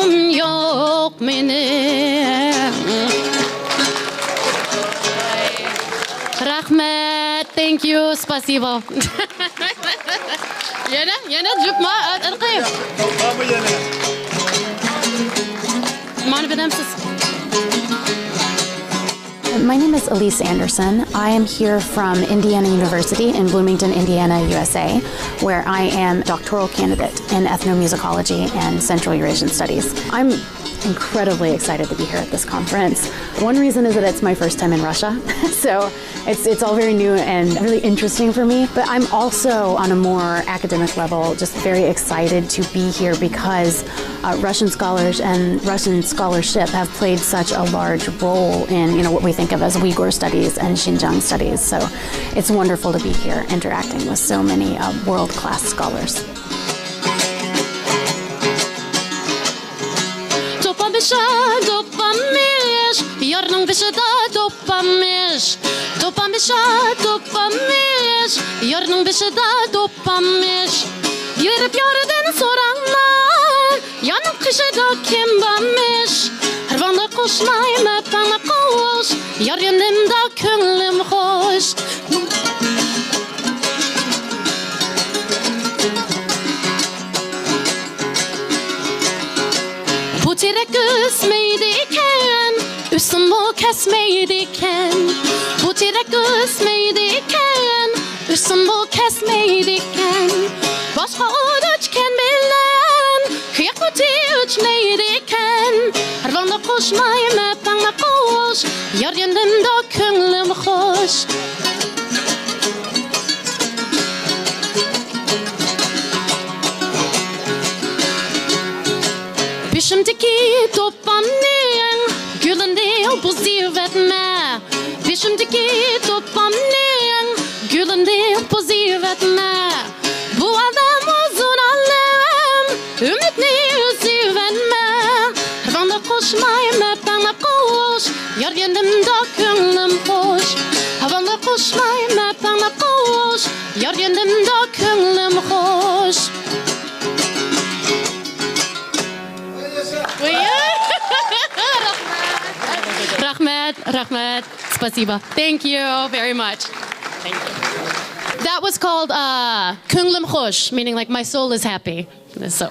Korkum yok benim. Rahmet, thank you, спасибо. Yana cüp ma arqayım. Mani bedemsiz. My name is Elise Anderson. I am here from Indiana University in Bloomington, Indiana, USA, where I am a doctoral candidate in ethnomusicology and Central Eurasian Studies. I'm incredibly excited to be here at this conference. One reason is that it's my first time in Russia, so it's all very new and really interesting for me. But I'm also, on a more academic level, just very excited to be here because Russian scholars and Russian scholarship have played such a large role in what we think of as Uyghur studies and Xinjiang studies. So it's wonderful to be here interacting with so many world-class scholars. Yarın beşida topamış. Yarın beşida topamış. Girip yarıdan soranlar. Yanıp kışıda kim varmış? Harvanda koşmayım hep bana koş. Yar yanımda könlüm hoş. Bu tirek üsmeydiyken üstüm bu kesmeydiyken. Bu tirek üsmeydiyken üstüm bu kesmeydiyken. Başka uçken bilen kıyak bu uçmeydiyken. Harvanda koşmayım hep bana koş. Yar yanımda könlüm hoş. Bişimdeki topamnen gülünde bu zirvetme. Bişimdeki topamnen gülünde bu zirvetme. Bu adam uzun alem ümitni zirvetme. Harvanda koşmayım hep bana koş. Yar yanımda könlüm hoş. Harvanda koşmayım hep bana koş. Yar yanımda könlüm hoş. Rahmet, спасибо. Thank you very much. Thank you. That was called Könlüm hoş, meaning like my soul is happy. So.